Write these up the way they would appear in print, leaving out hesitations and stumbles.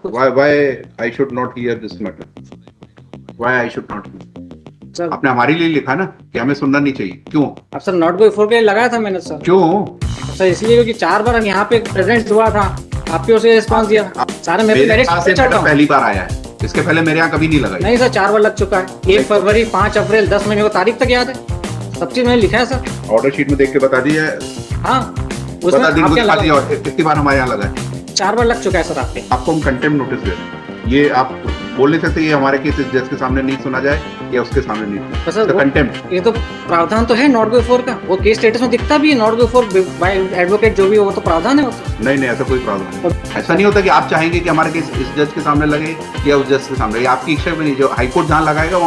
कुछ। Why I should not hear this matter? Why I should not hear? Sir आपने हमारे लिए लिखा ना कि हमें सुनना नहीं चाहिए, क्यों? अब सर नॉट गो फोर के लिए लगाया था मैंने सर। क्यों? सर इसलिए क्योंकि 4 बार यहाँ पे प्रेजेंट हुआ था, आपकी ओर से रिस्पॉन्स दिया। सारे मेरे पास पहली बार आया है, इसके पहले मेरे यहाँ कभी नहीं लगा। नहीं सर 4 बार लग चुका है, 1 फरवरी, 5 अप्रैल, 10 मई, मेरे को तारीख तक याद है, सब चीज मैंने लिखा है सर। ऑर्डर शीट में देख के बता दिया। हाँ बता दिन कुछ खाली और कितनी बार हमारे यहाँ लगा है? 4 बार लग चुका है सर आपके। आपको हम कंटेम्प्ट नोटिस दे रहे हैं, ये आप बोल नहीं सकते ये हमारे केस जज के सामने नहीं सुना जाए या उसके सामने नहीं तो सर कंटेम्प्ट। ये तो प्रावधान तो है नॉट गो फोर का, वो केस स्टेटस में दिखता भी है not go for by advocate जो भी हो, वो तो प्रावधान है वो तो। नहीं ऐसा कोई प्रावधान नहीं। ऐसा नहीं होता कि आप चाहेंगे कि हमारे केस इस जज के सामने लगे या उस जज के सामने, ये आपकी इच्छा में नहीं। जो हाईकोर्ट जहाँ लगाएगा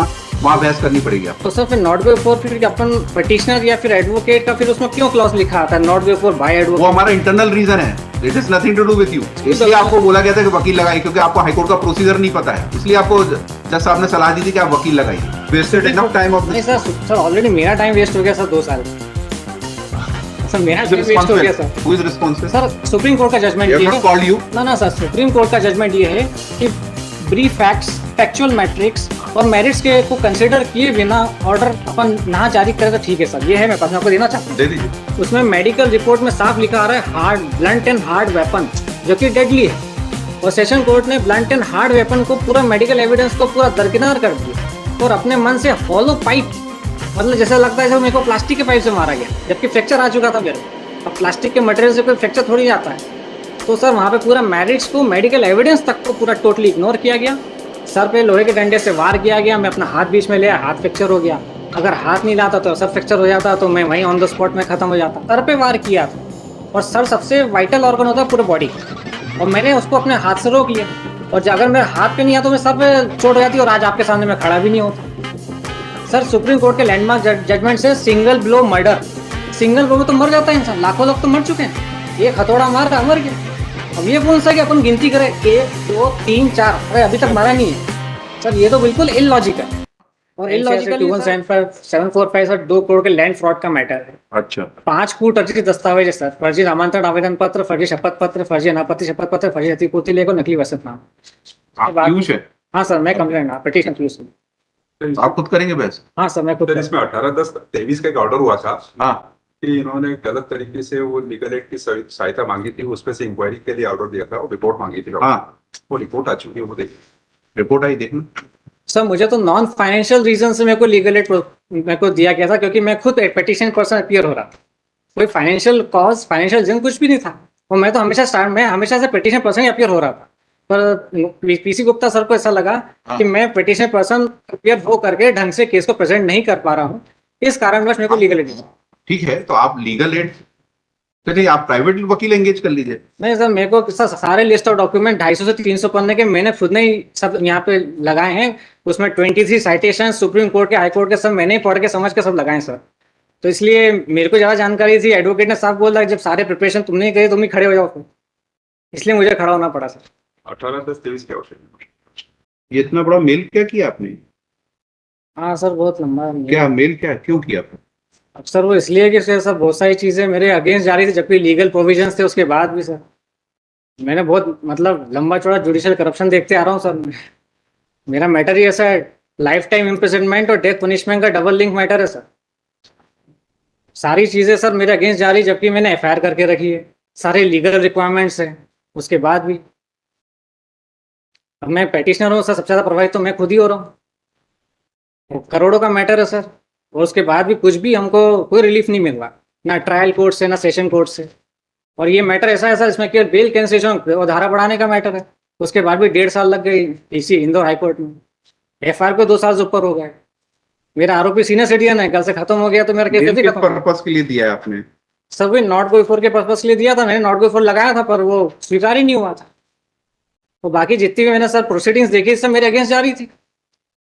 वहाँ बहस करनी पड़ेगी आपको। तो सर फिर नॉट गो फोर फिर अपन पिटिशनर या फिर एडवोकेट का फिर उसमें क्यों क्लॉज लिखा आता है not go for by advocate? वो हमारा इंटरनल रीजन है, it is nothing to do with you. इसलिए आपको बोला गया था कि वकील लगाइए, क्योंकि आपको हाईकोर्ट का प्रोसीजर नहीं पता है, इसलिए आपको जज साहब ने सलाह दी थी कि आप वकील लगाइए। Wasted enough time off. नहीं सर ऑलरेडी मेरा टाइम वेस्ट हो गया सर 2 साल। सर मेरा टाइम वेस्ट हो गया sir. Who is responsible? Sir supreme court का जजमेंट ये है। Called you? ना सर सुप्रीम कोर्ट का जजमेंट ये है कि ब्रीफ फैक्ट्स, फैक्चुअल मैट्रिक्स और मेरिट्स के को कंसीडर किए बिना ऑर्डर अपन ना जारी करें तो ठीक है सर। ये है मेरे पास, मैं आपको देना चाहता हूँ। दे दीजिए। उसमें मेडिकल रिपोर्ट में साफ लिखा आ रहा है hard, blunt and hard weapon, जो कि डेडली है, और सेशन कोर्ट ने ब्लंट एंड हार्ड वेपन को पूरा मेडिकल एविडेंस को पूरा दरकिनार कर दिया और अपने मन से हॉलो पाइप, मतलब जैसा लगता है मेरे को प्लास्टिक के पाइप से मारा गया, जबकि फ्रैक्चर आ चुका था मेरे को। अब प्लास्टिक के मटेरियल से कोई फ्रैक्चर थोड़ी जाता है। तो सर वहाँ पे पूरा मेरिट्स को, मेडिकल एविडेंस तक को पूरा टोटली इग्नोर किया गया। सर पे लोहे के डंडे से वार किया गया, मैं अपना हाथ बीच में लिया, हाथ फ्रैक्चर हो गया। अगर हाथ नहीं लाता तो सर फ्रैक्चर हो जाता, तो मैं वहीं ऑन द स्पॉट में खत्म हो जाता। सर पे वार किया था, और सर सबसे वाइटल ऑर्गन होता है पूरे बॉडी, और मैंने उसको अपने हाथ से रोक लिया। और अगर मेरे हाथ पे नहीं आता तो मैं सर पे चोट हो जाती और आज आपके सामने मैं खड़ा भी नहीं होता। सर सुप्रीम कोर्ट के लैंडमार्क जजमेंट से single blow murder, single blow में तो मर जाता है इंसान, लाखों लोग तो मर चुके हैं, एक हथौड़ा मार रहा मर गया। अब ये कौन सा कि अपन गिनती करें 1 2 3 4, अरे अभी तक मारा नहीं है सर, ये तो बिल्कुल इलॉजिकल है। और इलॉजिकल 745 सर 2 करोड़ के लैंड फ्रॉड का मैटर है। अच्छा। 5 कूट अर्जित दस्तावेज है सर, फर्जी नामांतरण आवेदन पत्र, फर्जी शपथ पत्र, फर्जी अनापत्ति शपथ पत्र, फर्जी अतिपूर्ति लेखो, नकली वसतनामा। हाँ सर मैं कंप्लेंट पिटीशन यूज। आप खुद करेंगे बहस? हाँ सर मैं खुद। इसमें 18/10/23 का एक ऑर्डर हुआ था। हाँ कि इन्होंने गलत तरीके से वो लीगल एड की सहायता मांगी थी, उसमें से इंक्वायरी के लिए ऑर्डर दिया था और रिपोर्ट मांगी थी। हाँ वो रिपोर्ट आ चुकी है, वो देखिए। रिपोर्ट आई, देखना। सर मुझे तो नॉन फाइनेंशियल रीजन से मेरे को लीगल एड मेरे को दिया गया था, क्योंकि मैं खुद पिटीशन पर्सन अपीयर हो रहा था। कोई फाइनेंशियल कॉज, फाइनेंशियल रीजन कुछ भी नहीं था, और मैं तो हमेशा से पिटीशन पर्सन ही अपीयर हो रहा था। पर पीसी गुप्ता सर को ऐसा लगा कि मैं पिटीशन पर्सन अपीयर हो करके ढंग से केस को प्रेजेंट नहीं कर पा रहा हूँ, इस कारणवश मेरे को लीगल एड। ठीक है, तो आप लीगल एड चलिए, आप प्राइवेट वकील एंगेज कर लीजिए। नहीं सर मेरे को सारे लिस्ट ऑफ डॉक्यूमेंट 250 से 300 पन्ने के मैंने खुद ने ही सब यहाँ पे लगाए हैं। उसमें 23 साइटेशन सुप्रीम कोर्ट के, हाई कोर्ट के, सब मैंने ही पढ़ के समझ के सब लगाए सर। तो इसलिए मेरे को ज़्यादा जानकारी थी। एडवोकेट ने साफ बोला जब सारे प्रिपरेशन तुमने ही करे तुम ही खड़े हो जाओ, इसलिए मुझे खड़ा होना पड़ा सर। 18/10/23 क्या ये इतना बड़ा मेल क्या किया आपने? हाँ सर बहुत लंबा। क्या मेल क्या क्यों किया आपने? अब सर वो इसलिए कि सर बहुत सारी चीज़ें मेरे अगेंस्ट जा रही थी, जबकि लीगल प्रोविजंस थे। उसके बाद भी सर मैंने बहुत मतलब लंबा चौड़ा जुडिशियल करप्शन देखते आ रहा हूँ सर। मेरा मैटर ही ऐसा है, लाइफ टाइम इम्प्रिजनमेंट और डेथ पनिशमेंट का डबल लिंक मैटर है सर। सारी चीज़ें सर मेरे अगेंस्ट जा रही, जबकि मैंने FIR करके रखी है, सारे लीगल रिक्वायरमेंट्स हैं। उसके बाद भी अब मैं पेटिशनर हूँ सर, सबसे ज़्यादा प्रभावित तो मैं खुद ही हो रहा हूँ। करोड़ों का मैटर है सर, और उसके बाद भी कुछ भी हमको कोई रिलीफ नहीं मिल रहा, ना ट्रायल कोर्ट से ना सेशन कोर्ट से। और ये मैटर ऐसा है सर, इसमें केवल बेल कैंसिलेशन और धारा बढ़ाने का मैटर है। उसके बाद भी 1.5 साल लग गई इसी इंदौर हाईकोर्ट में। FIR को 2 साल से ऊपर हो गए। मेरा आरोपी सीनियर सिटीजन है, कल से खत्म हो गया, तो मेरा केस कैसे खत्म? पर्पस के लिए दिया है आपने? सर वही नॉट गो फोर के पर्पस के लिए दिया था मैंने, नॉट गो फोर लगाया था, पर वो स्वीकार ही नहीं हुआ था। तो बाकी जितनी भी मैंने सर प्रोसीडिंग्स देखी सब मेरे अगेंस्ट जा रही थी,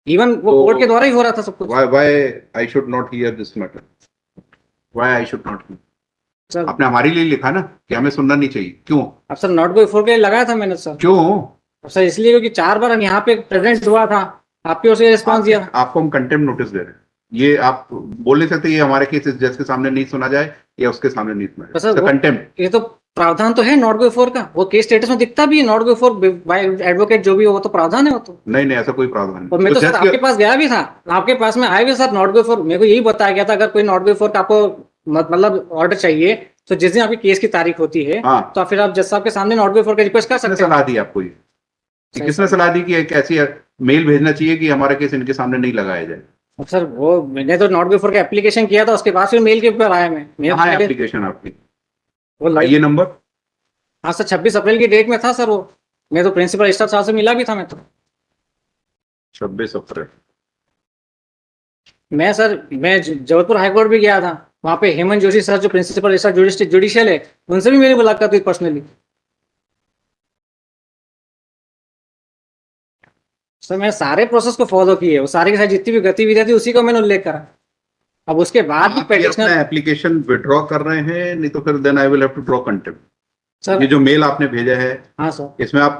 इवन वो कोर्ट के द्वारा ही हो रहा था सब कुछ। Why I should not hear this matter? Why I should not hear? Sir आपने हमारे लिए लिखा ना कि हमें सुनना नहीं चाहिए, क्यों? अब सर नॉट गो फोर के लिए लगाया था मैंने सर। क्यों? अब सर इसलिए क्योंकि 4 बार यहाँ पे प्रेजेंट हुआ था, आपकी ओर से रिस्पॉन्स दिया। आपको हम कंटेम्प्ट नोटिस दे रहे हैं, ये आप बोल नहीं सकते ये हमारे केस इस जज के सामने नहीं सुना जाए या उसके सामने नहीं सुना जाए। Sir contempt. ये तो प्रावधान तो है नॉट बिफोर का, वो केस स्टेटस में दिखता भी है नॉट बिफोर बाय एडवोकेट, जो भी हो वो तो प्रावधान है वो तो। नहीं नहीं, ऐसा कोई प्रावधान और मैं तो नहीं। सर जज आपके पास गया भी था, आपके पास में आए भी सर नॉट बिफोर, मेरे को यही बताया गया था अगर कोई नॉट बिफोर का आपको मतलब ऑर्डर चाहिए तो जिस दिन आपकी केस की तारीख होती है हाँ। तो फिर आप जज साहब के सामने नॉट बिफोर का रिक्वेस्ट कर किसने सकते हैं। सलाह दी आपको ये? सही किसने सर। सलाह दी कि एक ऐसी मेल भेजना चाहिए कि हमारा केस इनके सामने नहीं लगाया जाए? अब सर वो मैंने तो नॉट बिफोर का एप्लीकेशन किया था, उसके बाद फिर मेल के ऊपर आया मैं कहाँ है पहले- एप्लीकेशन आपकी? वो ये नंबर? हाँ सर 26 अप्रैल की डेट में था सर वो, मैं तो प्रिंसिपल स्टाफ साहब से मिला भी था मैं तो। 26 अप्रैल। मैं जबलपुर हाईकोर्ट भी गया था, वहाँ पे हेमंत जोशी सर जो प्रिंसिपल स्टाफ जुडिशियल है उनसे भी मेरी मुलाकात हुई पर्सनली। सर मैं सारे प्रोसेस को फॉलो किए, वो सारे के साथ जितनी भी गतिविधियां थी उसी का मैंने उल्लेख करा। अब उसके बाद भी आप ये अपना पेटिशनर एप्लीकेशन विड्रॉ कर रहे हैं, नहीं तो फिर then I will have to draw contempt. Sir. ये जो मेल आपने भेजा है हाँ सर। इसमें आप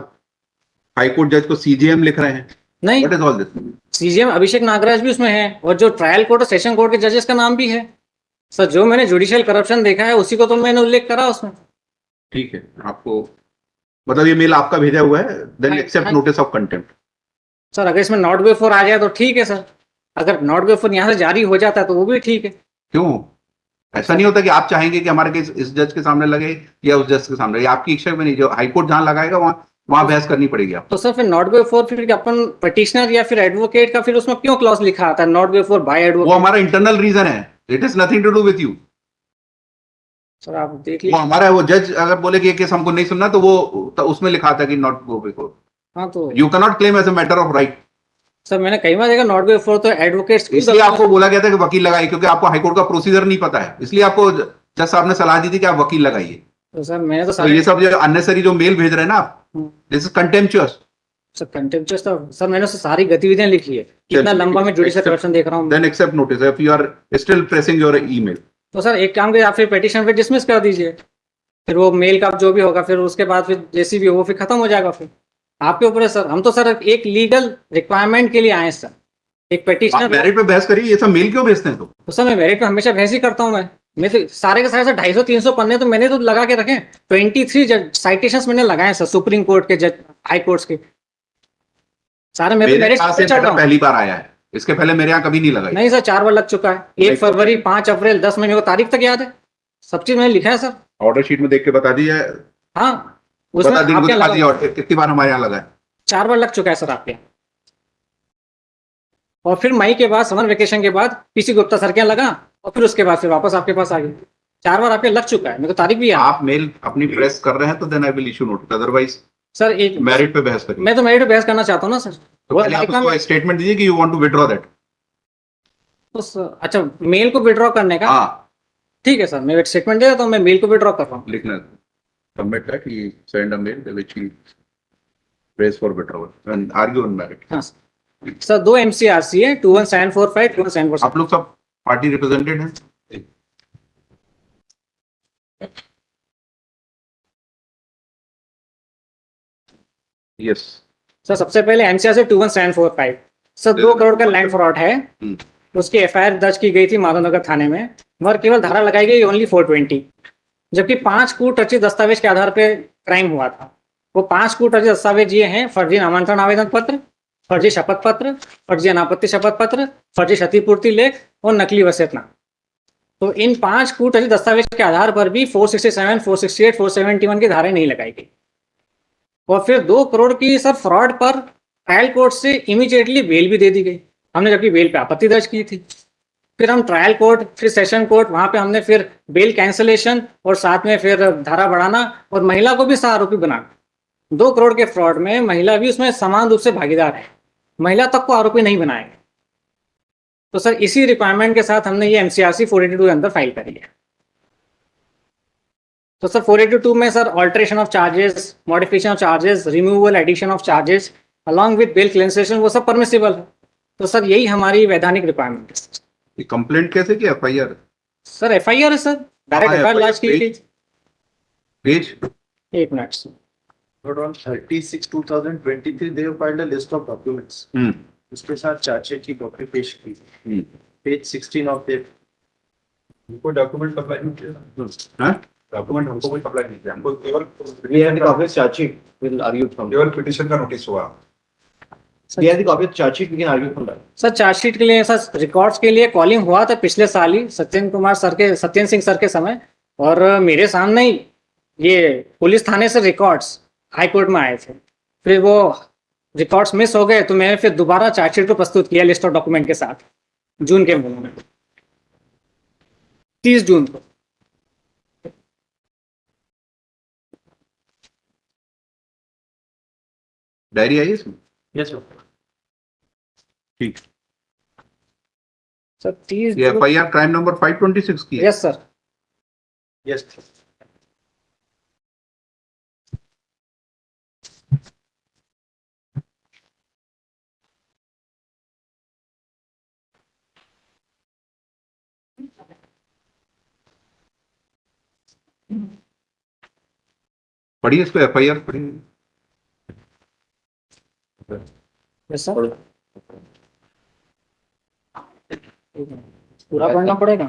हाईकोर्ट जज को सीजेएम लिख रहे हैं। नहीं, what is all this? CGM Abhishek Nagaraj भी उसमें है और जो ट्रायल कोर्ट और सेशन कोर्ट के जजेस का नाम भी है। सर जो मैंने जुडिशियल करप्शन देखा है उसी को तो मैंने उल्लेख करा उसमें। ठीक है, आपको मतलब ये मेल आपका भेजा हुआ है, देन हाँ, एक्सेप्ट हाँ। Notice of contempt. सर अगर इसमें नॉट बिफोर आ जाए तो ठीक है सर, अगर नॉट बिफोर यहाँ से जारी हो जाता है तो वो भी ठीक है। क्यों? ऐसा नहीं होता कि आप चाहेंगे कि हमारे केस इस जज के सामने लगे या उस जज के सामने, ये आपकी इच्छा में नहीं, जो हाईकोर्ट जहां लगाएगा वहां बहस करनी पड़ेगी आपको। तो सर फिर नॉट बिफोर फिर अपन पटिशनर या फिर एडवोकेट का फिर उसमें क्यों क्लॉज लिखा आता है नॉट बिफोर बाय वो एडवोकेट? हमारा इंटरनल रीजन है, it is nothing to do with you. Sir आप देख वो लीजिए। हमारा, वो जज अगर बोले कि ये केस हमको नहीं सुनना तो वो तो उसमें लिखा था कि नॉट गो बिफोर। हाँ तो you can not claim as a matter of right. Sir मैंने कई बार देखा नॉट बिफोर तो एडवोकेट्स इसलिए आपको बोला गया था कि वकील लगाइए, क्योंकि आपको हाईकोर्ट का प्रोसीजर नहीं पता है, इसलिए आपको जज साहब ने सलाह दी थी कि आप वकील लगाइए। तो सर मैंने तो तो ये सब जो अननेसरी जो मेल भेज रहे हैं ना आप, this is contemptuous. Sir contemptuous तो सर मैंने उससे सारी गतिविधियां लिखी है, कितना चलिए, लंबा मैं जुडिशियल accept- करप्शन देख रहा हूँ। Then accept notice if you are still pressing your email. तो सर एक काम करिए, आप फिर पिटीशन पे डिसमिस कर दीजिए, फिर वो मेल का जो भी होगा फिर उसके बाद फिर जैसी भी हो वो फिर खत्म हो जाएगा, फिर आपके ऊपर है सर। हम तो सर एक लीगल रिक्वायरमेंट के लिए आए हैं सर, एक आप पिटीशनर। मेरिट पे बहस करिए, ये सब मेल क्यों भेजते हैं? तो सर मैं मेरिट पे हमेशा बहस ही करता हूँ। मैं तो सारे के सारे सर 250-300 पन्ने तो मैंने तो लगा के रखे, 23 साइटेशंस मैंने लगाए सर सुप्रीम कोर्ट के, जज हाई कोर्ट्स के सारे मेरे मेरे मेरिट पास पे ये चढ़ रहा मैटर हूँ। पहली बार आया है, इसके पहले मेरे यहाँ कभी नहीं लगाई। नहीं सर 4 बार लग चुका है, 1 नहीं, फरवरी, 5 अप्रैल, 10 मई, मेरे को तारीख तक याद है, सब चीज मैंने लिखा है सर। ऑर्डर शीट में देख के बता दीजिए, हाँ उसमें बता दीजिए आपके दिखा दीजिए लगा ऑर्डर कितनी बार हमारे यहाँ लगा है। 4 बार लग चुका है सर आपके यहाँ। और फिर मई के बाद समर वेकेशन के बाद पीसी गुप्ता सर के यहाँ लगा और फिर उसके बाद फिर वापस आपके पास आ गई। 4 बार आपके लग चुका है, मेरे को तारीख भी याद है। आप मेल अपनी प्रेस कर रहे हैं तो then I will issue notice, otherwise sir एक मेरिट पे बहस करिए। मैं तो मेरिट पे बहस करना चाहता हूँ ना सर। तो वो पहले आप हमारे काम उसको स्टेटमेंट दीजिए कि you want to withdraw that. तो अच्छा मेल को विड्रॉ करने का, हाँ, ठीक है सर मैं स्टेटमेंट दे देता हूँ, मैं मेल को विड्रॉ कर रहा हूँ। लिखना submit that, he sent a mail which he raise for withdrawal and argue on merit. हाँ सर 2 MCRC है, 21745, 21746। आप लोग सब पार्टी रिप्रेजेंटेड हैं? यस। सर सबसे पहले MCRC 21745 सर 2 करोड़ का लैंड फ्रॉड है, उसकी FIR दर्ज की गई थी माधवनगर थाने में, मगर केवल धारा लगाई गई ओनली 420, जबकि 5 कूट रचित दस्तावेज के आधार पर क्राइम हुआ था। वो 5 कूट रचित दस्तावेज ये हैं: फर्जी नामांतरण आवेदन पत्र, फर्जी शपथ पत्र, फर्जी अनापत्ति शपथ पत्र, फर्जी क्षतिपूर्ति लेख और नकली वसीयतनामा। तो इन 5 कूट रचित दस्तावेज के आधार पर भी 467, 468, 471 की धाराएं नहीं लगाई गई। और फिर 2 करोड़ की सर फ्रॉड पर ट्रायल कोर्ट से इमीडिएटली बेल भी दे दी गई, हमने जबकि बेल पे आपत्ति दर्ज की थी। फिर हम ट्रायल कोर्ट, फिर सेशन कोर्ट, वहां पे हमने फिर बेल कैंसलेशन और साथ में फिर धारा बढ़ाना और महिला को भी सह आरोपी बनाना। 2 करोड़ के फ्रॉड में महिला भी उसमें समान रूप से भागीदार है, महिला तक को आरोपी नहीं बनाएंगे। तो सर इसी रिक्वायरमेंट के साथ हमने ये MCRC 482 के अंदर फाइल करी है। तो सर 482 में sir alteration of charges, modification of charges, removal, addition of charges along with bail cancellation वो सब परमिसिबल है। तो सर यही हमारी वैधानिक रिक्वायरमेंट है। ये कंप्लेंट कैसे की FIR? सर FIR है सर, डायरेक्ट हाँ, FIR लॉन्च की गई। Page 1 minute sir. But on 30/6/2023 they have filed a list of documents. उसके साथ चार्जशीट की कॉपी पेश की। पेज 16 ऑफ द उनको डॉक्यूमेंट अप्लाई नहीं किया। हाँ? डॉक्यूमेंट हमको कोई सप्लाई नहीं किया, हमको केवल We have the copy of charge sheet. We'll argue from. केवल पिटिशन का नोटिस हुआ। We have the copy of charge sheet. We can argue from that. Sir chargesheet के लिए सर रिकॉर्ड्स के लिए कॉलिंग हुआ था पिछले साल ही सत्येंद्र सिंह सर के समय, और मेरे सामने ही ये पुलिस थाने से रिकॉर्ड्स हाई कोर्ट में आए थे। फिर वो रिकॉर्ड्स मिस हो गए तो मैंने फिर दोबारा चार्जशीट को प्रस्तुत किया लिस्ट ऑफ डॉक्यूमेंट के साथ जून के महीने में 30 जून को। डायरी आई है इसमें? Yes, sir. ठीक। सर 30 ये FIR क्राइम नंबर 526 की है। Yes sir. Yes. पढ़िए इसको, FIR पढ़िए। Yes sir. पूरा पढ़ना पड़ेगा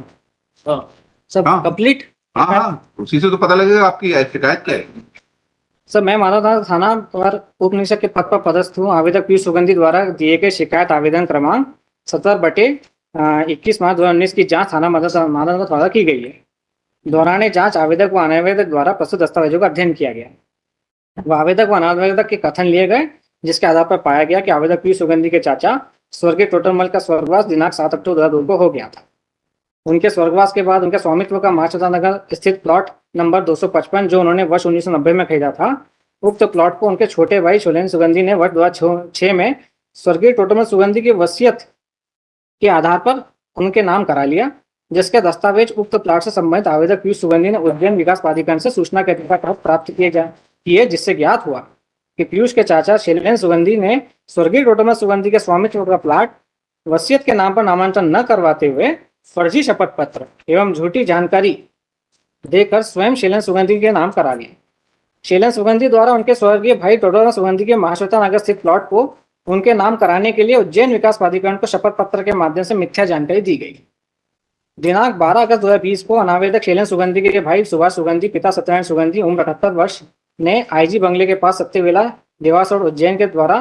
हाँ. सब हाँ। कंप्लीट। हाँ हाँ, उसी से तो पता लगेगा आपकी शिकायत क्या है। सर मैं मानव थाना पर उप निरीक्षक के पद पर पदस्थ हूँ। आवेदक पीयूष सुगंधी द्वारा दिए गए शिकायत आवेदन क्रमांक 17/21 मार्च 2019 की जांच थाना मानव द्वारा की गई है। दौरान जांच आवेदक व अनावेदक द्वारा प्रस्तुत दस्तावेजों का अध्ययन किया गया। वह आवेदक व अनावेदक के कथन लिए गए, जिसके आधार पर पाया गया कि आवेदक पीयूष सुगंधी के चाचा स्वर्गीय टोटरमल का स्वर्गवास दिनांक 7 अक्टूबर 2002 को हो गया था। उनके स्वर्गवास के बाद उनके स्वामित्व का महाश्वेता नगर स्थित प्लॉट नंबर 255 जो उन्होंने वर्ष 1990 में खरीदा था, उक्त प्लॉट को उनके छोटे भाई शैलेंद्र सुगंधी ने वर्ष 2006 में स्वर्गीय टोटरमल सुगंधी की वसीयत के आधार पर उनके नाम करा लिया, जिसके दस्तावेज उक्त प्लॉट से संबंधित आवेदक पीयूष सुगंधी ने उज्जैन विकास प्राधिकरण से सूचना के अधिकार तहत प्राप्त किए, जिससे ज्ञात हुआ कि पीयूष के चाचा शैलेंद्र सुगंधी ने स्वर्गीय टोटरमल सुगंधी के स्वामित्व का प्लॉट वसीयत के नाम पर नामांकन न करवाते हुए फर्जी शपथ पत्र एवं झूठी जानकारी देकर स्वयं शैलेंद्र सुगंधी के नाम करा लिया। शैलेंद्र सुगंधी द्वारा उनके स्वर्गीय भाई टोटरमल सुगंधी के महाश्वेता नगर स्थित प्लॉट को उनके नाम कराने के लिए उज्जैन विकास प्राधिकरण को शपथ पत्र के माध्यम से मिथ्या जानकारी दी गई। दिनांक 12 अगस्त 2020 को अनावेदक शैलेंद्र सुगंधी के भाई सुभाष सुगंधी पिता सत्यनारायण सुगंधी उम्र 78 वर्ष ने IG बंगले के पास सत्यवेला देवास रोड उज्जैन के द्वारा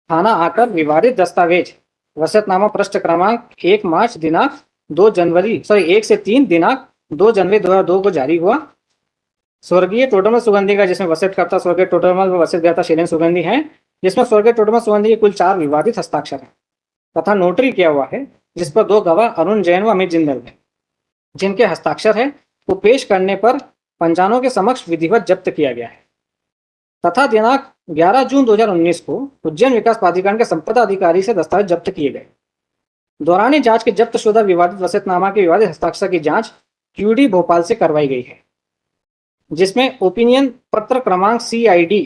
थाना आकर विवादित दस्तावेज वसीयतनामा पृष्ठ क्रमांक 1 मार्च दिनांक 1 से 3 दिनांक 2 जनवरी 2002 को जारी हुआ। स्वर्गीय टोटरमल सुगंधी का, जिसमें वसीयतकर्ता स्वर्गीय टोटरमल व वसीयतकर्ता शैलेंद्र सुगंधी हैं, जिसमें स्वर्गीय टोटरमल सुगंधी के कुल 4 विवादित हस्ताक्षर हैं तथा नोटरी किया हुआ है, जिस पर 2 गवाह अरुण जैन व अमित जिंदल हैं, जिनके हस्ताक्षर है वो पेश करने पर पंचानों के समक्ष विधिवत जब्त किया गया है तथा दिनांक 11 जून 2019 को उज्जैन विकास प्राधिकरण के संपदा अधिकारी से दस्तावेज जब्त किए गए। दौरान जांच के जब्त शुदा विवादित वसीयतनामा के विवादित हस्ताक्षर की जांच QD भोपाल से करवाई गई है, जिसमें ओपिनियन पत्र क्रमांक CID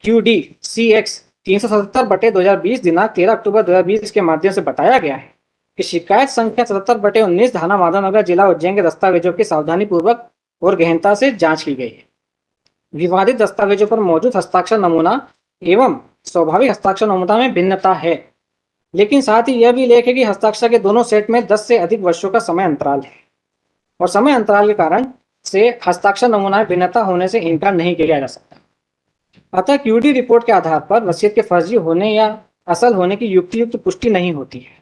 QD CX 377/2020 दिनांक 13 अक्टूबर 2020 के माध्यम से बताया गया है कि शिकायत संख्या 77/19 थाना माधवनगर जिला उज्जैन के दस्तावेजों की सावधानी पूर्वक और गहनता से जांच की गई है। विवादित दस्तावेजों पर मौजूद हस्ताक्षर नमूना एवं स्वाभाविक हस्ताक्षर नमूना में भिन्नता है, लेकिन साथ ही यह भी उल्लेख है कि हस्ताक्षर के दोनों सेट में 10 से अधिक वर्षों का समय अंतराल है और समय अंतराल के कारण से हस्ताक्षर नमूना में भिन्नता होने से इनकार नहीं किया जा सकता। अतः QD रिपोर्ट के आधार पर वसीयत के फर्जी होने या असल होने की युक्तियुक्त पुष्टि नहीं होती है।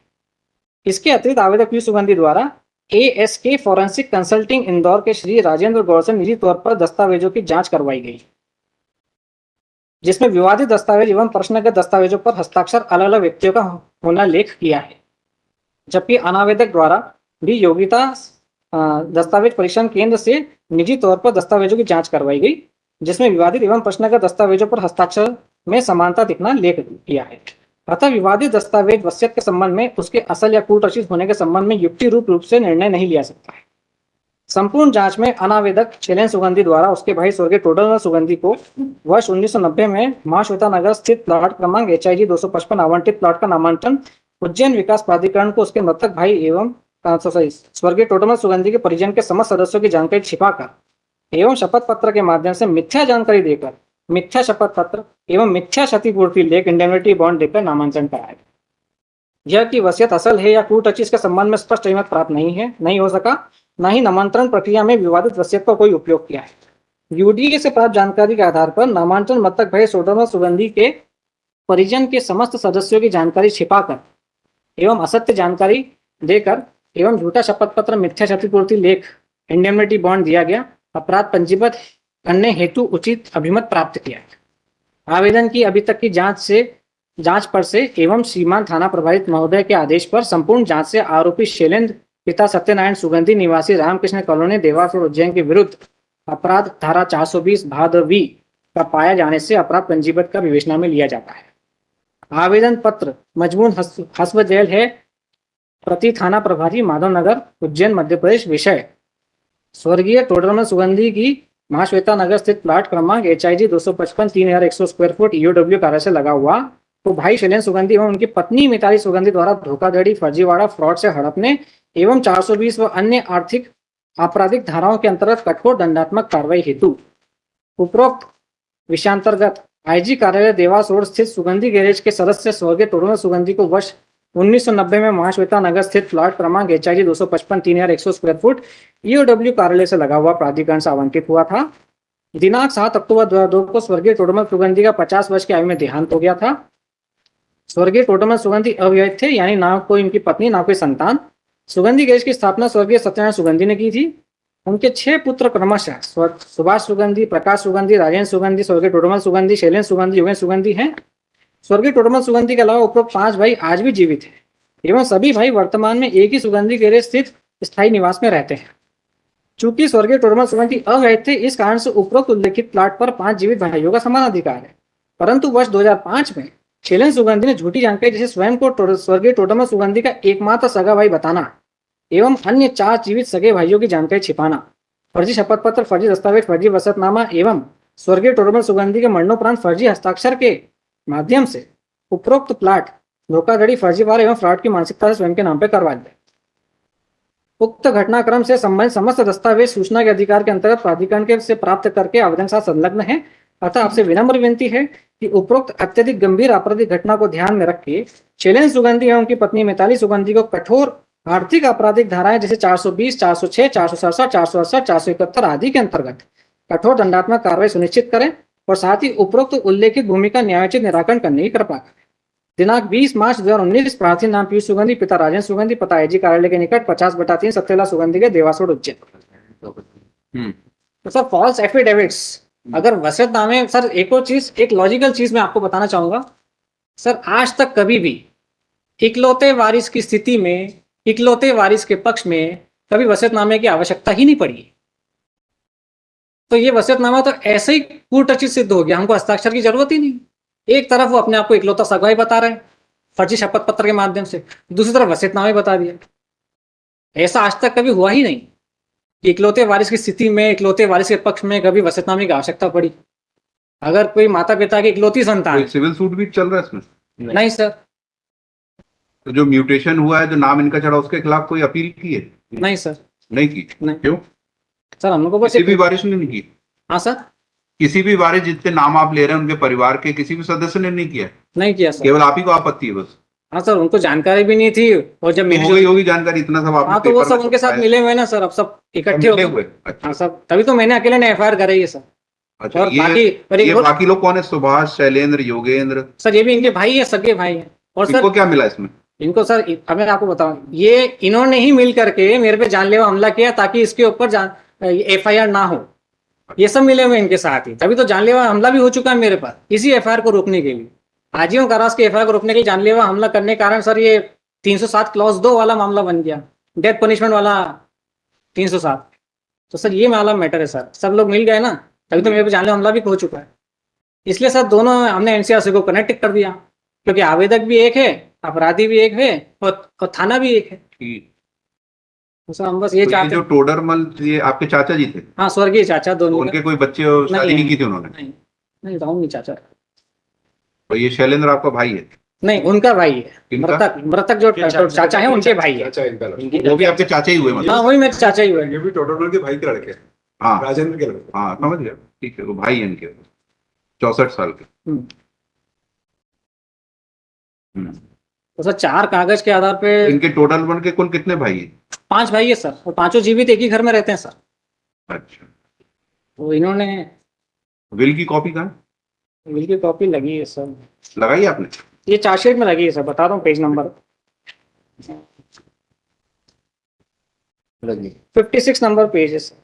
इसके अतिरिक्त आवेदक पीयूष सुगंधी द्वारा ASK फॉरेंसिक कंसल्टिंग इंदौर के श्री राजेंद्र गौर से निजी तौर पर दस्तावेजों की जांच करवाई गई, जिसमें विवादित दस्तावेज एवं प्रश्नगत दस्तावेजों पर हस्ताक्षर अलग अलग व्यक्तियों का होना लेख किया है, जबकि अनावेदक द्वारा भी योग्यता दस्तावेज परीक्षण केंद्र से निजी तौर पर दस्तावेजों की जांच करवाई गई, जिसमें विवादित एवं प्रश्नगत दस्तावेजों पर हस्ताक्षर में समानता दिखना लेख किया है। अतः विवादित दस्तावेज वसीयत के संबंध में उसके असल या कूट रचित होने के संबंध में युक्ति रूप से निर्णय नहीं लिया सकता है। संपूर्ण जांच में अनावेदक शैलेंद्र सुगंधी द्वारा उसके भाई स्वर्गीय टोटरमल सुगंधी को वर्ष 1990 में महाश्वेता नगर स्थित प्लॉट क्रमांक HIG 255 आवंटित प्लॉट का नामांकन उज्जैन विकास प्राधिकरण को उसके मृतक भाई एवं स्वर्गीय टोटरमल सुगंधी के परिजन के समस्त सदस्यों की जानकारी छिपाकर एवं शपथ पत्र के माध्यम से मिथ्या जानकारी देकर मिथ्या शपथ पत्र एवं मिथ्या क्षतिपूर्ति लेख इंडेमनिटी बॉन्ड देकर नामांकन कराया। यह कि वसीयत असल है या कूट रचित के संबंध में स्पष्ट अभिमत प्राप्त नहीं हो सका न ही नामांतरण प्रक्रिया में विवादित वसीयत का कोई उपयोग किया है। यूडीए से प्राप्त जानकारी के आधार पर नामांतरण मृतक भाई सोडरमल सुगंधी के परिजन के समस्त सदस्यों की जानकारी छिपाकर एवं असत्य जानकारी देकर एवं झूठा शपथ पत्र, मिथ्या क्षतिपूर्ति लेख, इंडेमनिटी बॉन्ड दिया गया, अपराध पंजीबद्ध करने हेतु उचित अभिमत प्राप्त किया है। आवेदन की अभी तक की जांच पर से एवं श्रीमान थाना प्रभारित महोदय के आदेश पर संपूर्ण जांच से आरोपी शैलेंद्र पिता सत्यनारायण सुगंधी निवासी रामकृष्ण कॉलोनी देवास और उज्जैन के विरुद्ध अपराध धारा 420 भादवी का पाया जाने से अपराध पंजीबद्ध का विवेचना में लिया जाता है। आवेदन पत्र मजमून हस्ब जेल है। प्रति थाना प्रभारी माधवनगर उज्जैन मध्य प्रदेश। विषय स्वर्गीय टोडरमल सुगंधी की महाश्वेता नगर स्थित प्लाट क्रमांक HIG 255 3100 स्क्वायर फुट EOW कार्य से लगा हुआ तो भाई शैलेंद्र सुगंधी एवं उनकी पत्नी मिताली सुगंधी द्वारा धोखाधड़ी, फर्जीवाड़ा, फ्रॉड से हड़पने एवं 420 व अन्य आर्थिक आपराधिक धाराओं के अंतर्गत कठोर दंडात्मक कार्रवाई हेतु उपरोक्त विषयांतर्गत IG कार्यालय देवास रोड स्थित सुगंधी गैरेज के सदस्य स्वर्गीय टोडरमल सुगंधी को वर्ष 1990 में महाश्वेता नगर स्थित प्लाट क्रमांक HIG 255 3100 स्क्वायर फुट EOW कार्यालय से लगा हुआ प्राधिकरण से आवंटित हुआ था। दिनांक 7 अक्टूबर 2002 को स्वर्गीय टोडरमल सुगंधी का 50 वर्ष की आयु में देहांत हो गया था। स्वर्गीय टोडरमल सुगंधी अविवाहित थे, यानी ना कोई इनकी पत्नी ना कोई संतान। सुगंधी गैरेज की स्थापना स्वर्गीय सत्यनारायण सुगंधी ने की थी। उनके 6 पुत्र क्रमशः सुभाष सुगंधी, प्रकाश सुगंधी, राजेंद्र सुगंधी, स्वर्गीय टोडरमल सुगंधी, शैलेंद्र सुगंधी, योगेंद्र सुगंधी हैं। स्वर्गीय टोडरमल सुगंधी के अलावा उपरोक्त 5 भाई आज भी जीवित हैं एवं सभी भाई वर्तमान में एक ही सुगंधी गैरेज स्थित स्थायी निवास में रहते हैं। चूंकि स्वर्गीय टोडरमल सुगंधी अविवाहित थे, इस कारण से उपरोक्त उल्लेखित प्लाट पर 5 जीवित भाइयों का समान अधिकार है। परंतु वर्ष 2005 में शैलेंद्र सुगंधी ने झूठी जानकारी जैसे स्वयं को स्वर्गीय टोडरमल सुगंधी का एकमात्र सगा भाई बताना एवं अन्य 4 जीवित सगे भाइयों की जानकारी छिपाना, फर्जी शपथ पत्र, फर्जी दस्तावेज, फर्जी वसीयतनामा एवं स्वर्गीय टोडरमल सुगंधी के मरणोपरांत फर्जी हस्ताक्षर के माध्यम से उपरोक्त प्लाट धोखाधड़ी, फर्जीवाड़ा एवं फ्रॉड की मानसिकता से स्वयं के नाम पर करवा दिया। उक्त घटनाक्रम से संबंधित समस्त दस्तावेज सूचना के अधिकार के अंतर्गत प्राधिकरण के से प्राप्त करके आवेदन के साथ संलग्न है। अतः आपसे विनम्र विनती है कि उपरोक्त अत्यधिक गंभीर आपराधिक घटना को ध्यान में रख के शैलेंद्र सुगंधी एवं उनकी पत्नी मिताली सुगंधी को कठोर आर्थिक आपराधिक धाराएं जैसे 420, 406, 467, 468, 471 आदि के अंतर्गत कठोर दंडात्मक कार्रवाई सुनिश्चित करें और साथ ही उपरोक्त उल्लेखित भूमिका न्यायोचित निराकरण करने की कृपा करें। दिनांक 20 मार्च 2019 प्रार्थी नाम पीयूष सुगंधी, पिता राजेंद्र सुगंधी, पता IG कार्यालय के निकट 50/3 सत्यला सुगंधी के देवास रोड उज्जैन। तो सर फॉल्स एफिडेविट्स, अगर वसीयतनामे, सर एक और चीज, एक लॉजिकल चीज मैं आपको बताना चाहूंगा सर, आज तक कभी भी इकलौते वारिस की स्थिति में, इकलौते वारिस के पक्ष में कभी वसीयतनामे की आवश्यकता ही नहीं पड़ी। तो ये वसीयतनामा तो ऐसे ही कूटरचित सिद्ध हो गया, हमको हस्ताक्षर की जरूरत ही नहीं। एक तरफ वो अपने आप को इकलौता सगा बता रहे हैं फर्जी शपथ पत्र के माध्यम से, दूसरी तरफ वसीयतनामा बता दिया। ऐसा आज तक कभी हुआ ही नहीं कि इकलौते वारिस की स्थिति में, इकलौते वारिस के पक्ष में कभी वसीयतनामे की आवश्यकता पड़ी। अगर कोई माता पिता की इकलौती संतान, सिविल सूट भी चल रहा है इसमें? नहीं सर। तो जो म्यूटेशन हुआ है, जो नाम इनका चढ़ा, उसके खिलाफ कोई अपील की है? नहीं सर। नहीं की? नहीं। क्यों सर हम लोग को बस किसी भी वारिस ने नहीं की? हाँ सर। किसी भी वारिस जिसके नाम आप ले रहे हैं उनके परिवार के किसी भी सदस्य ने नहीं किया? नहीं किया सर। केवल आप ही को आपत्ति है बस? हाँ सर, उनको जानकारी भी नहीं थी और जब हो गई होगी जानकारी, इतना सब आप? हाँ तो वो सब उनके साथ मिले हुए ना सर, अब सब इकट्ठे हो हुए। हाँ सर, तभी तो मैंने अकेले ने FIR कराई है सर। अच्छा, और ये बाकी लोग कौन है? सुभाष, शैलेंद्र, योगेंद्र? सर ये भी इनके भाई है, सगे भाई है। और सर इनको क्या मिला इसमें? इनको सर, अब मैं आपको बताऊं, ये इन्होंने ही मिल करके मेरे पे जानलेवा हमला किया ताकि इसके ऊपर FIR ना हो। ये सब मिले हुए इनके साथ ही, तभी तो जानलेवा हमला भी हो चुका है मेरे पास, इसी FIR को रोकने के लिए, आजीवन कारावास के FIR को रोकने के लिए जानलेवा हमला करने के कारण सर ये 307 क्लॉज 2 वाला मामला बन गया, डेथ पनिशमेंट वाला 307। तो सर ये मामला मैटर है सर, सब लोग मिल गए ना, तभी तो मेरे पे जानलेवा हमला भी हो चुका है। इसलिए सर दोनों हमने NCRC को कनेक्ट कर दिया, क्योंकि आवेदक भी एक है, अपराधी भी एक है और थाना भी एक है। तो सर हम बस ये चाहते जो टोडरमल, ये आपके चाचा जी थे? हाँ, स्वर्गीय चाचा दोनों। उनके कोई बच्चे शादी नहीं की थी उन्होंने? नहीं राहुल नहीं चाचा। तो ये शैलेंद्र आपका भाई है? नहीं, उनका भाई है। मृतक जो चाचा है उनके भाई है। वो भी आपके चाचा ही हुए मतलब? हाँ वही मेरे चाचा ही हुए। ये भी टोडरमल के भाई के लड़के, हाँ राजेंद्र के लड़के। हाँ समझ गया, ठीक है, वो भाई है इनके, 64 साल के। तो सर 4 कागज के आधार पे इनके टोटल बन के कुल कितने भाई है? 5 भाई है सर, और पांचों जीवित एक ही घर में रहते हैं सर। अच्छा, तो इन्होंने विल की कॉपी कहाँ है? विल की कॉपी लगी है सर, लगाई आपने? ये चार्जशीट में लगी है सर, बता रहा हूँ पेज नंबर लगी 56 नंबर पेज है सर।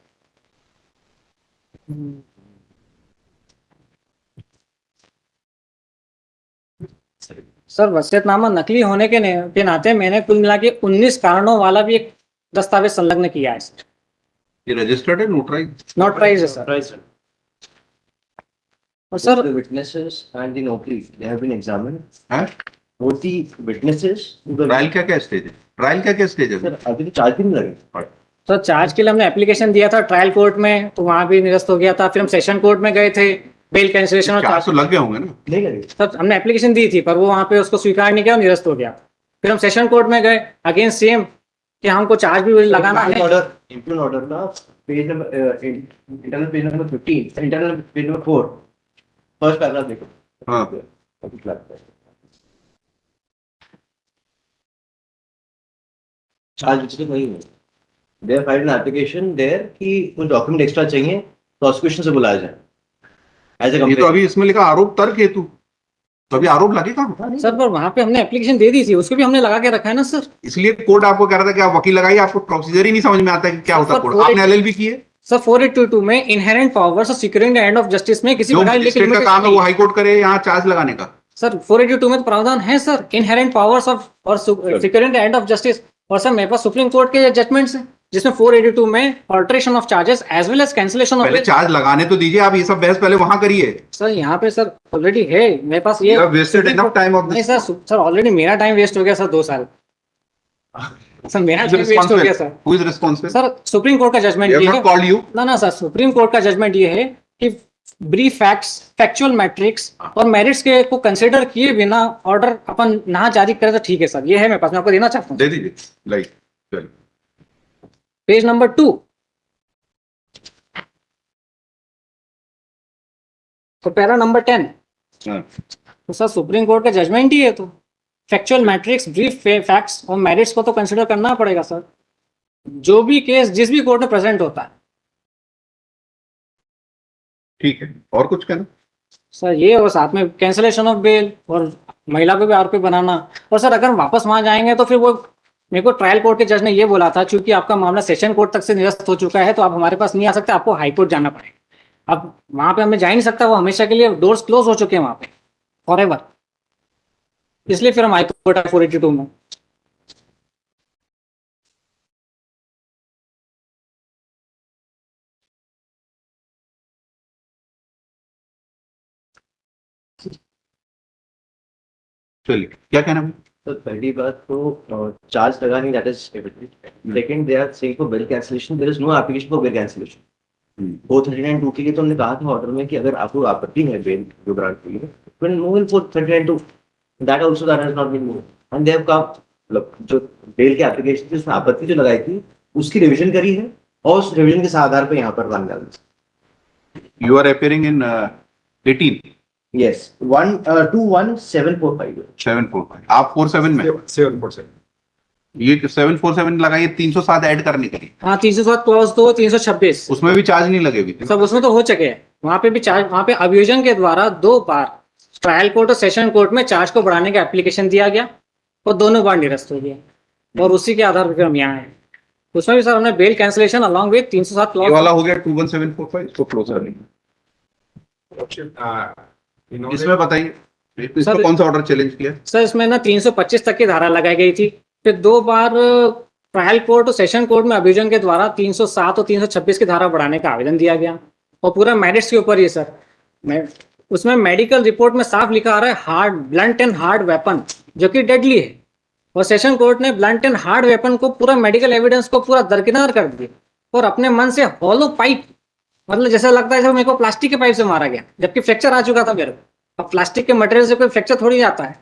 सर वसीयतनामा नकली होने के नाते मैंने कुल मिला के 19 कारणों वाला भी एक दस्तावेज संलग्न किया है सर। ये रजिस्टर्ड है, नोटराइज? नोटराइज है सर। Right, sir. और sir The witnesses and the notary, they have been examined. है? Both the witnesses. ट्रायल क्या क्या स्टेज है? ट्रायल क्या क्या स्टेज है? सर अभी तो चार्ज भी नहीं लगे। सर चार्ज के लिए हमने एप्लीकेशन दिया था ट्रायल कोर्ट में, तो वहां भी निरस्त हो गया था। फिर हम सेशन कोर्ट में गए थे, बेल कैंसिलेशन और चार्ज तो लग गए होंगे ना? नहीं लगे। सर हमने एप्लीकेशन दी थी, पर वो वहां पे उसको स्वीकार नहीं किया और निरस्त हो गया। फिर हम सेशन कोर्ट में गए, अगेन सेम कि हमको चार्ज भी लगाना है। ऑर्डर इंप्यून ऑर्डर का page number internal page number 15 internal page number 4 first paragraph देखो। हाँ। चार्ज विजिट नहीं है। दे फाइल्ड एन एप्लीकेशन देयर कि कुछ डॉक्यूमेंट एक्स्ट्रा चाहिए, प्रोसिक्यूशन से बुलाया जाए एज ए ये तो अभी इसमें लिखा आरोप तर्क हेतु, तो अभी आरोप लगेगा। सर पर वहां पे हमने एप्लीकेशन दे दी थी, उसको भी हमने लगा के रखा है ना सर। इसलिए कोर्ट आपको कह रहा था कि आप वकील लगाइए, आपको प्रोसीजर ही नहीं समझ में आता है कि क्या होता है कोर्ट। आपने एलएलबी की है? सर 4822 में इनहेरेंट पावर्स और securing the end of justice में किसी जो प्रकार मजिस्ट्रेट का काम है वो हाई कोर्ट करे यहाँ चार्ज लगाने का। सर 482 में तो प्रावधान है सर, इनहेरेंट पावर्स ऑफ और securing the end of justice. और सर मेरे पास सुप्रीम कोर्ट के जजमेंट्स हैं जिसमें 482 में alteration of charges as well as cancellation of पहले चार्ज लगाने तो दीजिए, आप ये सब बहस पहले वहां करिए। सर यहाँ पे सर ऑलरेडी है मेरे पास ये। You have wasted enough time of नहीं this. सर ऑलरेडी मेरा टाइम वेस्ट हो गया सर 2 साल। सर मेरा टाइम वेस्ट हो गया sir. Who is responsible? Sir supreme court का जजमेंट They have ये है not called you. ना सर, सुप्रीम कोर्ट का जजमेंट ये है कि ब्रीफ फैक्ट्स, फैक्चुअल मैट्रिक्स और मेरिट्स के को कंसीडर किए बिना ऑर्डर अपन ना जारी करे तो ठीक है सर। ये है मेरे पास, मैं आपको देना चाहता हूँ। दे दीजिए, लाइक चलिए। पेज नंबर 2 तो पैरा नंबर 10। हाँ। तो सर सुप्रीम कोर्ट का जजमेंट ही है, तो फैक्चुअल मैट्रिक्स, ब्रीफ फैक्ट्स और मेरिट्स को तो कंसीडर करना पड़ेगा सर। जो भी केस जिस भी कोर्ट में प्रेजेंट होता है। ठीक है, और कुछ कहना? सर ये और साथ में कैंसिलेशन ऑफ बेल और महिला को भी आरोपी बनाना। और सर अगर वापस वहां जाएंगे तो फिर वो मेरे को ट्रायल कोर्ट के जज ने ये बोला था, क्योंकि आपका मामला सेशन कोर्ट तक से निरस्त हो चुका है तो आप हमारे पास नहीं आ सकते, आपको हाई कोर्ट जाना पड़ेगा। अब वहां पे हमें जा ही नहीं सकता, वो हमेशा के लिए डोर्स क्लोज हो चुके हैं वहां पे फॉरएवर। इसलिए फिर हम हाई कोर्ट है 482 में। चलिए, क्या कहना है? तो पहली बात तो चार्ज लगाने that is evident. Second they are saying for bill cancellation there is no application for bill cancellation. 439(2) के लिए तो हमने कहा था ऑर्डर में कि अगर आपको आपत्ति है बेल जो ग्रांट के लिए, then move in for 439(2). That also that has not been moved and they have come, मतलब जो बेल की एप्लीकेशन थी उसमें आपत्ति जो लगाई थी उसकी रिवीजन करी है और उस रिवीजन के आधार पर यहाँ पर रन डाल। You are appearing in 18. Yes 121,745 745. आप 47 में? 747. ये 747 लगाइए 307 ऐड करने के लिए। हाँ 307 क्लॉज 2 326 उसमें भी चार्ज नहीं लगे अभी। सब उसमें तो हो चुके हैं। वहां पे भी चार्ज, वहां पे अभियोजन के द्वारा 2 बार ट्रायल कोर्ट और सेशन कोर्ट में चार्ज को बढ़ाने का एप्लीकेशन दिया गया और दोनों बार निरस्त हो गया और उसी के आधार पर हम यहाँ आए। उसमें भी सर हमने बेल कैंसिलेशन अलॉन्ग विद 307 ये क्लॉज। वाला हो गया 21745, इसको क्लोज कर लेंगे। इसमें बताइए इसमें सर- कौन सा ऑर्डर चैलेंज किया? सर इसमें ना 325 तक की धारा लगाई गई थी, फिर 2 बार ट्रायल कोर्ट और सेशन कोर्ट में अभियोजन के द्वारा 307 और 326 की धारा बढ़ाने का आवेदन दिया गया और पूरा मेरिट्स के ऊपर ही सर। मैं उसमें मेडिकल रिपोर्ट में साफ लिखा आ रहा है hard, blunt and hard weapon, जो कि डेडली है। और सेशन कोर्ट ने ब्लंट एंड हार्ड वेपन को पूरा मेडिकल एविडेंस को पूरा दरकिनार कर दिया और अपने मन से हॉलो पाइप, मतलब जैसा लगता है जैसे मेरे को प्लास्टिक के पाइप से मारा गया, जबकि फ्रैक्चर आ चुका था मेरे को। अब प्लास्टिक के मटेरियल से कोई फ्रैक्चर थोड़ी आता है।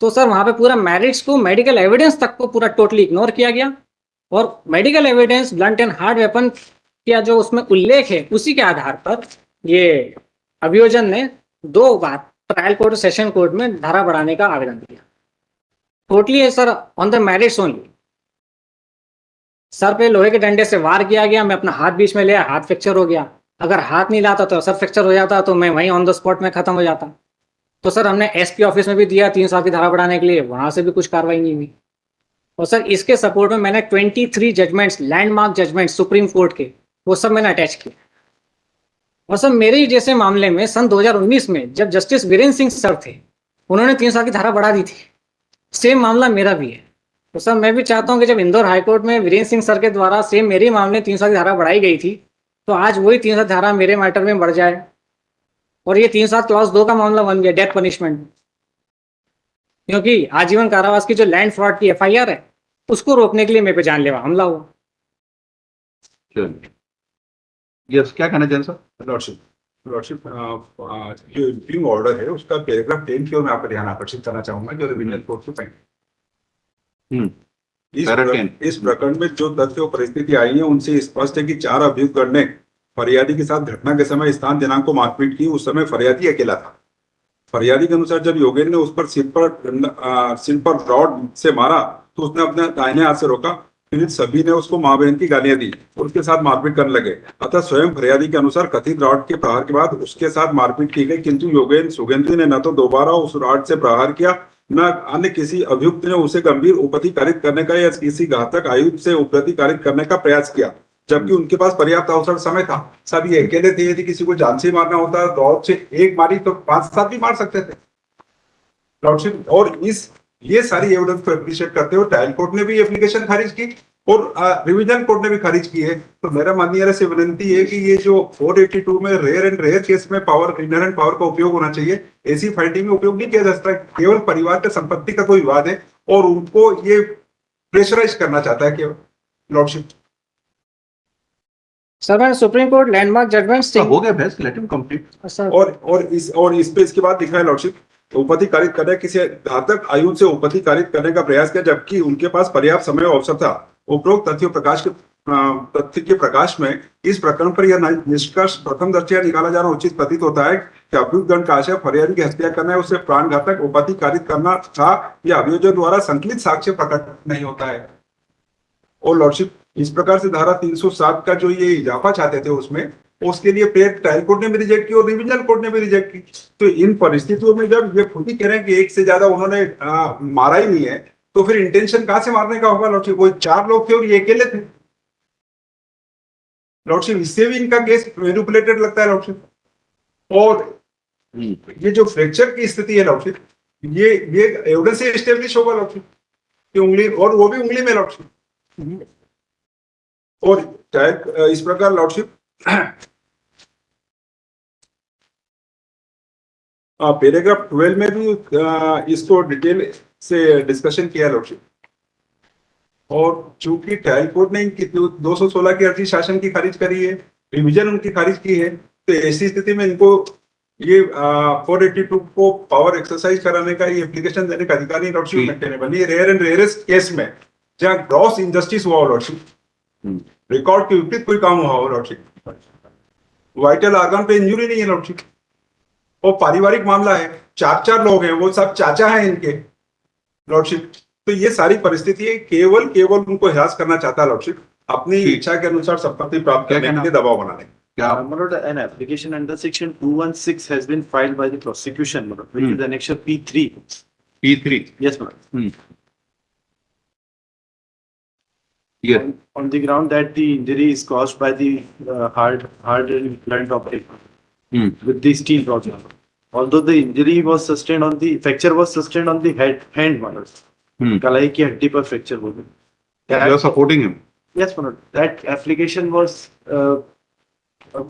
तो सर वहां पे पूरा मेरिट्स को, मेडिकल एविडेंस तक को पूरा टोटली इग्नोर किया गया और medical evidence, blunt and hard weapon का जो उसमें उल्लेख है उसी के आधार पर ये अभियोजन ने 2 बार ट्रायल कोर्ट और सेशन कोर्ट में धारा बढ़ाने का आवेदन दिया। टोटली है sir on the merits only. Sir पे लोहे के डंडे से वार किया गया, मैं अपना हाथ बीच में लिया, हाथ फ्रैक्चर हो गया। अगर हाथ नहीं लाता तो सर फ्रैक्चर हो जाता, तो मैं वहीं ऑन द स्पॉट में खत्म हो जाता। तो सर हमने एसपी ऑफिस में भी दिया 3 साल की धारा बढ़ाने के लिए, वहां से भी कुछ कार्रवाई नहीं हुई। और सर इसके सपोर्ट में मैंने 23 judgments, landmark judgment supreme court के, वो सब मैंने अटैच किए। और सर मेरे ही जैसे मामले में सन 2019 में जब जस्टिस वीरेंद्र सिंह सर थे, उन्होंने 3 साल की धारा बढ़ा दी थी। सेम मामला मेरा भी है। तो सर मैं भी चाहता हूँ कि जब इंदौर हाईकोर्ट में वीरेंद्र सिंह सर के द्वारा सेम मेरे ही मामले 3 साल की धारा बढ़ाई गई थी, तो आज वही 3 साल धारा मेरे मैटर में बढ़ जाए और ये 3 साल क्लॉज 2 का मामला बन गया, डेथ पनिशमेंट। क्योंकि आजीवन कारावास की जो लैंड फ्रॉड की एफआईआर है, उसको रोकने के लिए मेरे पे जानलेवा हमला हुआ। यस, क्या कहना चाहें सर? लॉर्डशिप, जो इम्पिंग ऑर्डर है उसका पैराग्राफ 10 की ओर मैं आपका ध्यान आकर्षित करना चाहूंगा, जो रिवीजन कोर्ट से फाइंड। इस प्रकरण में जो तथ्य और परिस्थिति आई है उनसे स्पष्ट है कि 4 अभियुक्तगण ने फरियादी के साथ घटना के समय स्थान दिनांक को मारपीट की। उस समय फरियादी अकेला था। फरियादी के अनुसार जब योगेंद्र ने उस पर सिर पर रॉड से मारा तो उसने अपने दाहिने हाथ से रोका। फिर सभी ने उसको मां बहन की गालियां दी और उसके साथ मारपीट करने लगे। अतः स्वयं फरियादी के अनुसार कथित रॉड के प्रहार के बाद उसके साथ मारपीट की गई, किंतु योगेंद्र सुगेंद्री ने न तो दोबारा उस रॉड से प्रहार किया, न अन्य किसी अभियुक्त ने उसे गंभीर उपति कारित करने का या किसी घातक आयुध से उपति कारित करने का प्रयास किया, जबकि उनके पास पर्याप्त अवसर समय था। सब ये अकेले थे। यदि किसी को जान से मारना होता रॉड से एक मारी तो 5-7 भी मार सकते थे लॉर्डशिप। और ये सारी एविडेंस को एप्रिशिएट करते हुए ट्रायल कोर्ट ने भी एप्लीकेशन खारिज की और रिवीजन कोर्ट ने भी खारिज की है। तो मेरा माननीय से विनती है कि ये जो 482 में रेयर केस में पावर, इनहेरेंट पावर का उपयोग होना चाहिए, ऐसी फाइटिंग में उपयोग नहीं किया जा सकता। केवल परिवार के संपत्ति का कोई विवाद है और उनको ये प्रेशराइज करना चाहता है केवल लॉर्डशिप। सर मैंने सुप्रीम कोर्ट लैंडमार्क जजमेंट हो गया बहस, लेट हिम कंप्लीट। और इस पे इसके बाद लिखा है लॉर्डशिप, उपति कारित करने किसी घातक आयुध से उपति कारित करने का प्रयास किया, जबकि उनके पास पर्याप्त समय और अवसर था। उपरोक्त तथ्य के प्रकाश में इस प्रकरण पर यह निष्कर्ष प्रथम दृष्टया निकाला जाना उचित प्रतीत होता है कि अभियुक्तगण का आशय फरियादी की हत्या करना है, उससे प्राण घातक उपति कारित करना था। यह अभियोजक द्वारा संकलित साक्ष्य प्रकट नहीं होता है। और लॉर्डशिप इस प्रकार से धारा 307 का जो ये इजाफा चाहते थे उसमें, उसके लिए प्रेयर ट्रायल कोर्ट ने भी रिजेक्ट की और डिवीजन कोर्ट ने भी रिजेक्ट की। तो इन परिस्थितियों में जब ये खुद ही कह रहे हैं कि एक से ज्यादा उन्होंने मारा ही नहीं है, तो फिर इंटेंशन कहां से मारने का होगा लॉर्डशिप? वो 4 लोग थे और ये अकेले थे लॉर्डशिप। इससे भी इनका केस मैनिपुलेटेड लगता है लॉर्डशिप। और ये जो फ्रैक्चर की स्थिति है लॉर्डशिप, ये एविडेंस से एस्टेब्लिश होगा लॉर्डशिप कि उंगली, और वो भी उंगली में लॉर्डशिप। और इस प्रकार लॉर्डशिप पैराग्राफ 12 में भी इसको डिटेल से डिस्कशन किया लॉर्डशिप। और चूंकि ट्रायल कोर्ट ने इनकी 216 की अर्जी शासन की खारिज करी है, रिवीजन उनकी खारिज की है, तो ऐसी स्थिति में इनको ये 482 को पावर एक्सरसाइज कराने का, ये एप्लीकेशन देने का अधिकार नहीं लॉर्डशिप मेंटेन बनी। रेयर एंड रेयरेस्ट केस में जहां ग्रॉस इनजस्टिस हुआ हो लॉर्डशिप, रिकॉर्ड के विपरीत कोई काम हुआ हो लॉर्डशिप, वाइटल आर्गन पे इंजुरी नहीं है लॉर्डशिप, और पारिवारिक मामला है, 4 लोग हैं, वो सब चाचा हैं इनके लॉर्डशिप। तो ये सारी परिस्थिति है, केवल उनको हिरास करना चाहता है लॉर्डशिप, अपनी इच्छा के अनुसार संपत्ति प्राप्त करने के लिए दबाव बनाने। An application under section 216 has been filed by the prosecution, which is annexure P3. P3. Yes, madam. Yes. On the ground that the injury is caused by the hard and blunt object with the steel rod. Although the injury was sustained on the fracture was sustained on the hand, madam. कलाई की हड्डी पर fracture हो गया। You are supporting him. Yes, madam. That application was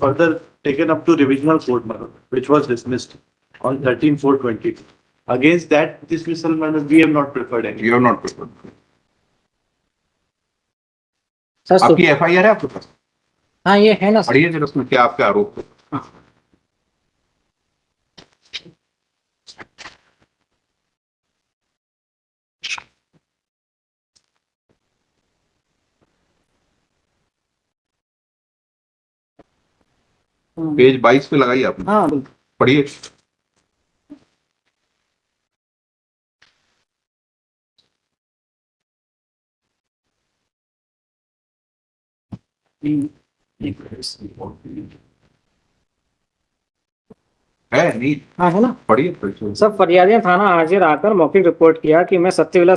further taken up to revisional court, madam, which was dismissed on 13/4/20. Against that dismissal, madam, we have not preferred any. You have not preferred. Sir आपकी FIR है आपके पास? हाँ ये है ना sir. पढ़िए जरा उसमें क्या आपके आरोप है। पेज 22 पे लगाइए आपने। हाँ बिल्कुल। पढ़िए। है नहीं, हाँ है ना। पढ़िए। सब फरियादियां थाना हाजिर आकर मौखिक रिपोर्ट किया कि मैं सत्यविला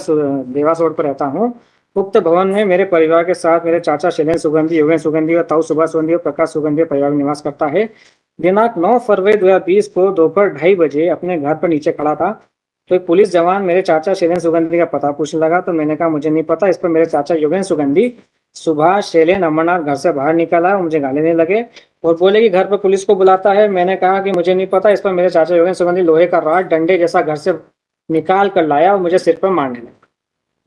देवास रोड पर रहता हूँ। उक्त भवन में मेरे परिवार के साथ मेरे चाचा शैलेंद्र सुगंधी, योगेंद्र सुगंधी और ताऊ सुभाष सुगंधी और प्रकाश सुगंधी परिवार में निवास करता है। दिनांक 9 फरवरी 2020 को दोपहर 2:30 बजे अपने घर पर नीचे खड़ा था, तो एक पुलिस जवान मेरे चाचा शैलेंद्र सुगंधी का पता पूछने लगा। तो मैंने कहा मुझे नहीं पता। इस पर मेरे चाचा योगेंद्र सुगंधी, सुभाष, शैलेंद्र, अमरनाथ घर से बाहर निकला और मुझे गाली देने लगे और बोले कि घर पर पुलिस को बुलाता है। मैंने कहा कि मुझे नहीं पता। इस पर मेरे चाचा योगेंद्र सुगंधी लोहे का रॉड डंडे जैसा घर से निकाल कर लाया और मुझे सिर पर मारने लगा,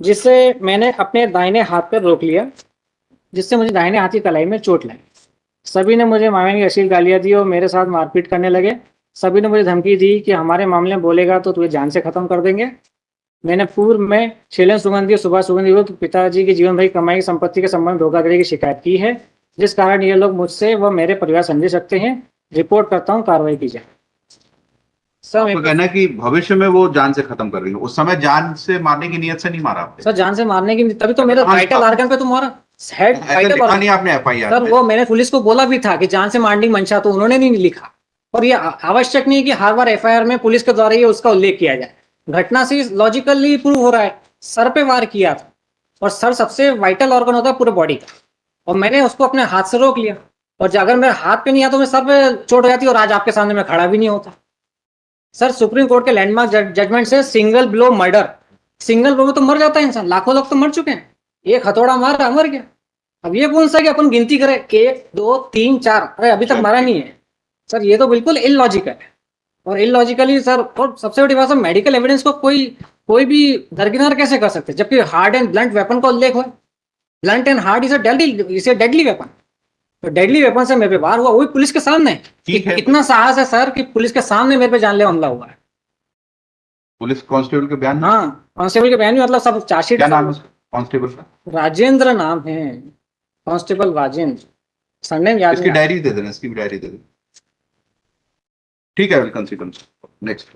जिससे मैंने अपने दाहिने हाथ पर रोक लिया, जिससे मुझे दाहिने हाथ की कलाई में चोट लगी। सभी ने मुझे मारने की अश्लील गालियां दी और मेरे साथ मारपीट करने लगे। सभी ने मुझे धमकी दी कि हमारे मामले में बोलेगा तो तुझे जान से खत्म कर देंगे। मैंने पूर्व में शैलेंद्र सुगंधी और सुभाष सुगंधी को पिताजी की जीवन भर की कमाई की संपत्ति के संबंध में धोखाधड़ी की शिकायत की है, जिस कारण ये लोग मुझसे व मेरे परिवार समझ सकते हैं। रिपोर्ट करता हूँ, कार्रवाई की जाए। तो कहना है कि भविष्य में वो जान से खत्म कर रही है, उस समय जान से मारने की नियत से नहीं मारा आपने? सर जान से मारने की, तभी तो मेरा वाइटल ऑर्गन पे तुम्हारा हेड वाइटल लिखा नहीं आपने एफआईआर सर, वो मैंने पुलिस को बोला भी था कि जान से मारने की मंशा, तो उन्होंने नहीं लिखा। और ये आवश्यक नहीं कि हर बार एफआईआर में पुलिस के द्वारा ये उसका उल्लेख किया जाए। घटना से लॉजिकली प्रूव हो रहा है, सर पे वार किया था और सर सबसे वाइटल ऑर्गन होता है पूरे बॉडी का, और मैंने उसको अपने हाथ से रोक लिया। और अगर मेरे हाथ पे नहीं आता तो मैं सर पे चोट हो जाती और आज आपके सामने मैं खड़ा भी नहीं होता। सर सुप्रीम कोर्ट के लैंडमार्क जजमेंट से single blow murder, single blow में तो मर जाता है इंसान, लाखों लोग तो मर चुके हैं, एक हथौड़ा मार मर गया। अब ये कौन सा कि अपन गिनती करें 1 2 3 4, अरे अभी तक मरा नहीं है सर, ये तो बिल्कुल इलॉजिकल है। और इलॉजिकली सर, और सबसे बड़ी बात है मेडिकल एविडेंस को कोई भी दरकिनार कैसे कर सकते हैं, जबकि हार्ड एंड ब्लंट वेपन का उल्लेख हो। Blunt and hard is a deadly weapon, तो डेडली वेपन से मेरे पे वार हुआ, वही पुलिस के सामने। कितना साहस है सर कि पुलिस के सामने मेरे पे जानलेवा हमला हुआ है। पुलिस कांस्टेबल के बयान? हाँ, कांस्टेबल के बयान में, मतलब सब चार्जशीट। क्या नाम है कांस्टेबल का? राजेंद्र नाम है, कांस्टेबल राजेंद्र, सरनेम याद नहीं। इसकी डायरी दे देना, इसकी भी डायरी दे देना। ठीक है, विल कंसीडर नेक्स्ट।